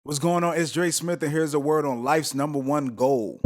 What's going on? It's Dre Smith, and here's a word on life's number one goal.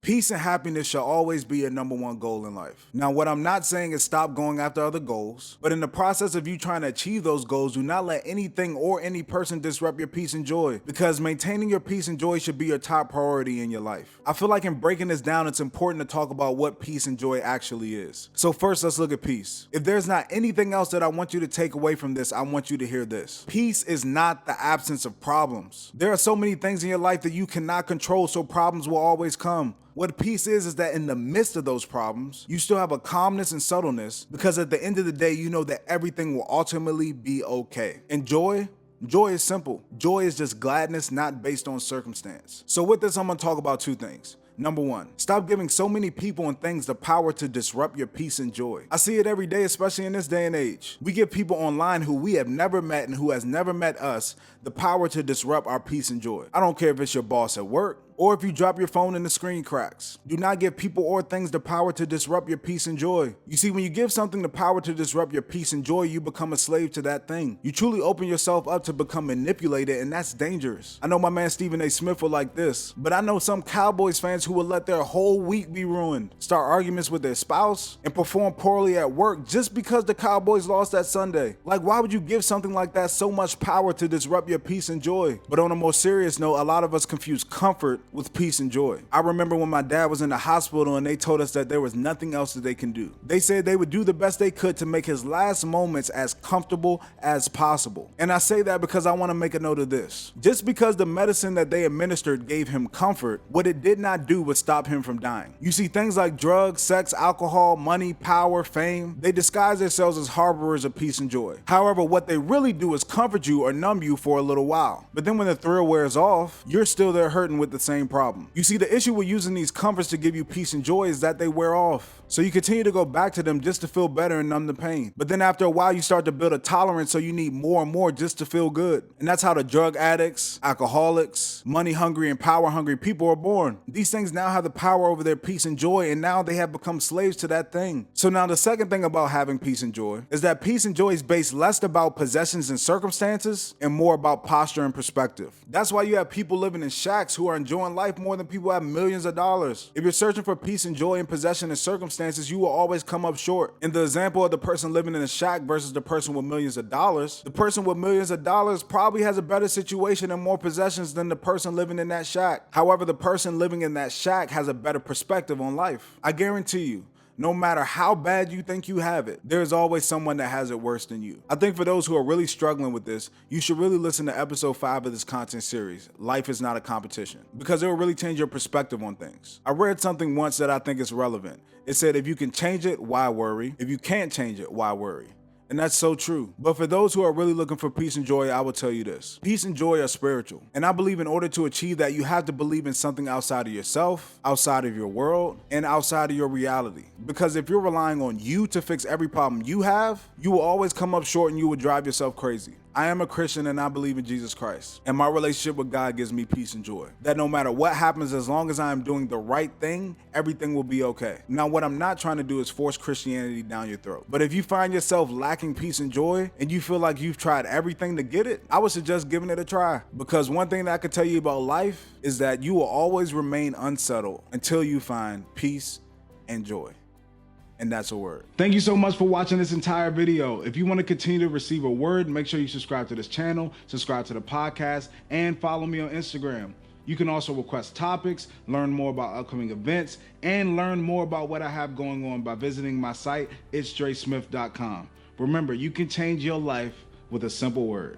Peace and happiness shall always be your number one goal in life. Now, what I'm not saying is stop going after other goals, but in the process of you trying to achieve those goals, do not let anything or any person disrupt your peace and joy, because maintaining your peace and joy should be your top priority in your life. I feel like in breaking this down, it's important to talk about what peace and joy actually is. So first, let's look at peace. If there's not anything else that I want you to take away from this, I want you to hear this. Peace is not the absence of problems. There are so many things in your life that you cannot control, so problems will always come. What peace is that in the midst of those problems, you still have a calmness and subtleness, because at the end of the day, you know that everything will ultimately be okay. And joy is simple. Joy is just gladness, not based on circumstance. So with this, I'm gonna talk about two things. Number one, stop giving so many people and things the power to disrupt your peace and joy. I see it every day, especially in this day and age. We give people online who we have never met and who has never met us the power to disrupt our peace and joy. I don't care if it's your boss at work, or if you drop your phone and the screen cracks. Do not give people or things the power to disrupt your peace and joy. You see, when you give something the power to disrupt your peace and joy, you become a slave to that thing. You truly open yourself up to become manipulated, and that's dangerous. I know my man Stephen A. Smith will like this, but I know some Cowboys fans who will let their whole week be ruined, start arguments with their spouse, and perform poorly at work just because the Cowboys lost that Sunday. Like, why would you give something like that so much power to disrupt your peace and joy? But on a more serious note, a lot of us confuse comfort with peace and joy. I remember when my dad was in the hospital and they told us that there was nothing else that they can do. They said they would do the best they could to make his last moments as comfortable as possible. And I say that because I want to make a note of this. Just because the medicine that they administered gave him comfort, what it did not do was stop him from dying. You see, things like drugs, sex, alcohol, money, power, fame, they disguise themselves as harborers of peace and joy. However, what they really do is comfort you or numb you for a little while. But then when the thrill wears off, you're still there hurting with the same problem. You see, the issue with using these comforts to give you peace and joy is that they wear off. So you continue to go back to them just to feel better and numb the pain. But then after a while, you start to build a tolerance, so you need more and more just to feel good. And that's how the drug addicts, alcoholics, money hungry and power hungry people are born. These things now have the power over their peace and joy, and now they have become slaves to that thing. So now the second thing about having peace and joy is that peace and joy is based less about possessions and circumstances and more about posture and perspective. That's why you have people living in shacks who are enjoying life more than people have millions of dollars. If you're searching for peace and joy in possession and circumstances, you will always come up short. In the example of the person living in a shack versus the person with millions of dollars, the person with millions of dollars probably has a better situation and more possessions than the person living in that shack. However, the person living in that shack has a better perspective on life. I guarantee you, no matter how bad you think you have it, there's always someone that has it worse than you. I think for those who are really struggling with this, you should really listen to episode 5 of this content series, Life is Not a Competition, because it will really change your perspective on things. I read something once that I think is relevant. It said, if you can change it, why worry? If you can't change it, why worry? And that's so true. But for those who are really looking for peace and joy, I will tell you this. Peace and joy are spiritual. And I believe in order to achieve that, you have to believe in something outside of yourself, outside of your world, and outside of your reality. Because if you're relying on you to fix every problem you have, you will always come up short and you will drive yourself crazy. I am a Christian and I believe in Jesus Christ. And my relationship with God gives me peace and joy. That no matter what happens, as long as I am doing the right thing, everything will be okay. Now, what I'm not trying to do is force Christianity down your throat. But if you find yourself lacking peace and joy and you feel like you've tried everything to get it, I would suggest giving it a try. Because one thing that I can tell you about life is that you will always remain unsettled until you find peace and joy. And that's a word. Thank you so much for watching this entire video. If you want to continue to receive a word, make sure you subscribe to this channel, subscribe to the podcast, and follow me on Instagram. You can also request topics, learn more about upcoming events, and learn more about what I have going on by visiting my site, itsdresmith.com. Remember, you can change your life with a simple word.